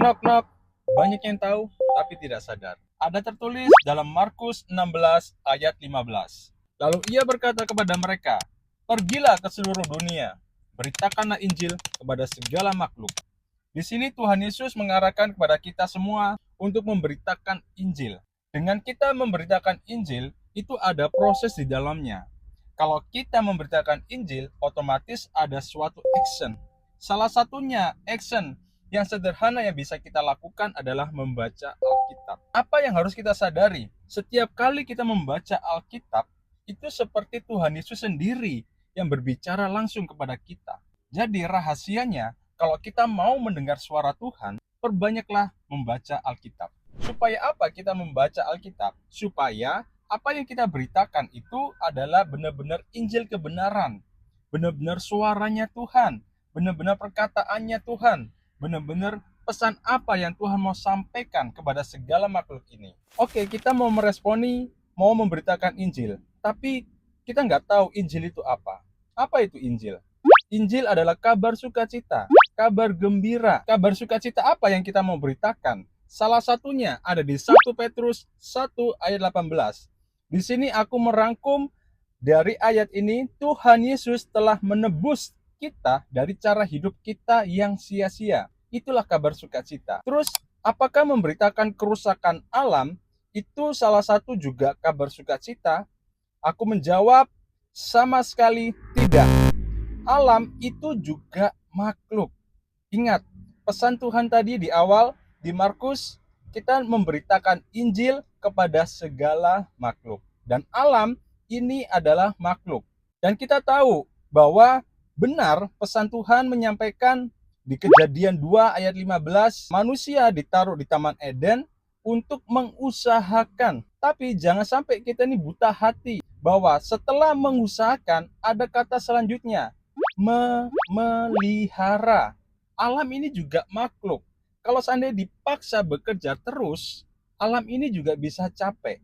Knock knock. Banyak yang tahu tapi tidak sadar. Ada tertulis dalam Markus 16 ayat 15. Lalu ia berkata kepada mereka, "Pergilah ke seluruh dunia, beritakanlah Injil kepada segala makhluk." Di sini Tuhan Yesus mengarahkan kepada kita semua untuk memberitakan Injil. Dengan kita memberitakan Injil, itu ada proses di dalamnya. Kalau kita memberitakan Injil, otomatis ada suatu action. Salah satunya action yang sederhana yang bisa kita lakukan adalah membaca Alkitab. Apa yang harus kita sadari? Setiap kali kita membaca Alkitab, itu seperti Tuhan Yesus sendiri yang berbicara langsung kepada kita. Jadi rahasianya, kalau kita mau mendengar suara Tuhan, perbanyaklah membaca Alkitab. Supaya apa kita membaca Alkitab? Supaya apa yang kita beritakan itu adalah benar-benar Injil kebenaran. Benar-benar suaranya Tuhan. Benar-benar perkataannya Tuhan. Benar-benar pesan apa yang Tuhan mau sampaikan kepada segala makhluk ini. Oke, kita mau meresponi, mau memberitakan Injil. Tapi kita nggak tahu Injil itu apa. Apa itu Injil? Injil adalah kabar sukacita, kabar gembira. Kabar sukacita apa yang kita mau beritakan? Salah satunya ada di 1 Petrus 1 ayat 18. Di sini aku merangkum dari ayat ini, Tuhan Yesus telah menebus kita dari cara hidup kita yang sia-sia. Itulah kabar sukacita. Terus, apakah memberitakan kerusakan alam itu salah satu juga kabar sukacita? Aku menjawab, sama sekali tidak. Alam itu juga makhluk. Ingat, pesan Tuhan tadi di awal di Markus, kita memberitakan Injil kepada segala makhluk. Dan alam ini adalah makhluk. Dan kita tahu bahwa benar pesan Tuhan menyampaikan di Kejadian 2 ayat 15, manusia ditaruh di Taman Eden untuk mengusahakan. Tapi jangan sampai kita ini buta hati bahwa setelah mengusahakan ada kata selanjutnya, memelihara. Alam ini juga makhluk. Kalau seandainya dipaksa bekerja terus, alam ini juga bisa capek.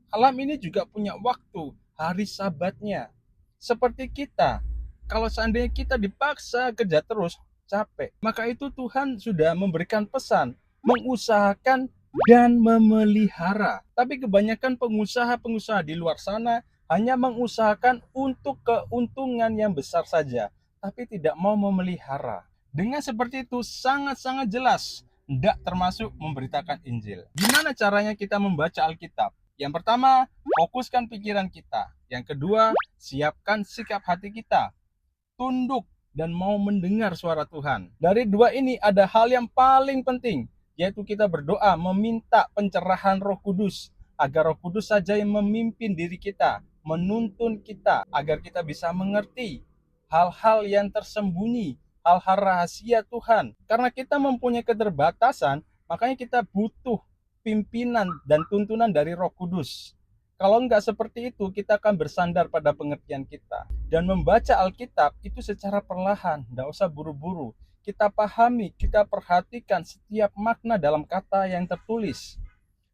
Alam ini juga punya waktu, hari sabatnya. Seperti kita, kalau seandainya kita dipaksa kerja terus, capek. Maka itu Tuhan sudah memberikan pesan, mengusahakan dan memelihara. Tapi kebanyakan pengusaha-pengusaha di luar sana hanya mengusahakan untuk keuntungan yang besar saja, tapi tidak mau memelihara. Dengan seperti itu sangat-sangat jelas tidak termasuk memberitakan Injil. Gimana caranya kita membaca Alkitab? Yang pertama, fokuskan pikiran kita. Yang kedua, siapkan sikap hati kita. Tunduk dan mau mendengar suara Tuhan. Dari dua ini ada hal yang paling penting, yaitu kita berdoa meminta pencerahan Roh Kudus, agar Roh Kudus saja yang memimpin diri kita, menuntun kita, agar kita bisa mengerti hal-hal yang tersembunyi, hal-hal rahasia Tuhan. Karena kita mempunyai keterbatasan, makanya kita butuh pimpinan dan tuntunan dari Roh Kudus. Kalau enggak seperti itu, kita akan bersandar pada pengertian kita. Dan membaca Alkitab itu secara perlahan, enggak usah buru-buru. Kita pahami, kita perhatikan setiap makna dalam kata yang tertulis.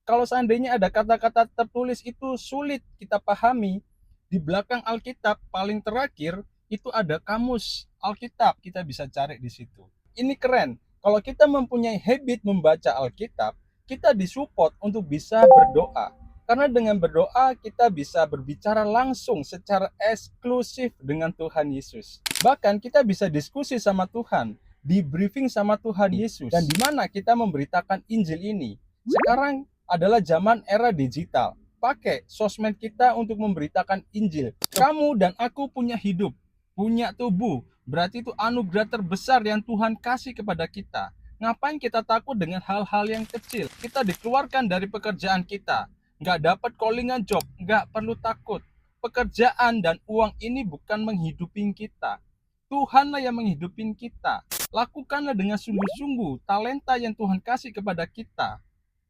Kalau seandainya ada kata-kata tertulis itu sulit kita pahami, di belakang Alkitab paling terakhir itu ada kamus Alkitab, kita bisa cari di situ. Ini keren. Kalau kita mempunyai habit membaca Alkitab, kita disupport untuk bisa berdoa. Karena dengan berdoa kita bisa berbicara langsung secara eksklusif dengan Tuhan Yesus. Bahkan kita bisa diskusi sama Tuhan, di briefing sama Tuhan Yesus. Dan di mana kita memberitakan Injil ini. Sekarang adalah zaman era digital. Pakai sosmed kita untuk memberitakan Injil. Kamu dan aku punya hidup, punya tubuh. Berarti itu anugerah terbesar yang Tuhan kasih kepada kita. Ngapain kita takut dengan hal-hal yang kecil? Kita dikeluarkan dari pekerjaan kita. Nggak dapat callingan job, nggak perlu takut. Pekerjaan dan uang ini bukan menghidupin kita. Tuhanlah yang menghidupin kita. Lakukanlah dengan sungguh-sungguh talenta yang Tuhan kasih kepada kita.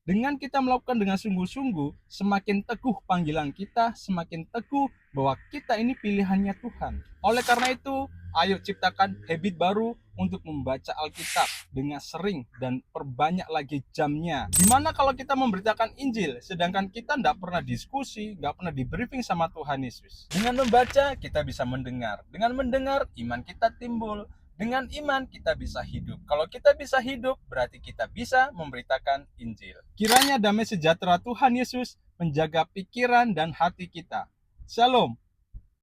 Dengan kita melakukan dengan sungguh-sungguh, semakin teguh panggilan kita, semakin teguh bahwa kita ini pilihannya Tuhan. Oleh karena itu, ayo ciptakan habit baru untuk membaca Alkitab dengan sering dan perbanyak lagi jamnya. Gimana kalau kita memberitakan Injil, sedangkan kita tidak pernah diskusi, nggak pernah di briefing sama Tuhan Yesus. Dengan membaca, kita bisa mendengar. Dengan mendengar, iman kita timbul. Dengan iman kita bisa hidup. Kalau kita bisa hidup, berarti kita bisa memberitakan Injil. Kiranya damai sejahtera Tuhan Yesus menjaga pikiran dan hati kita. Shalom.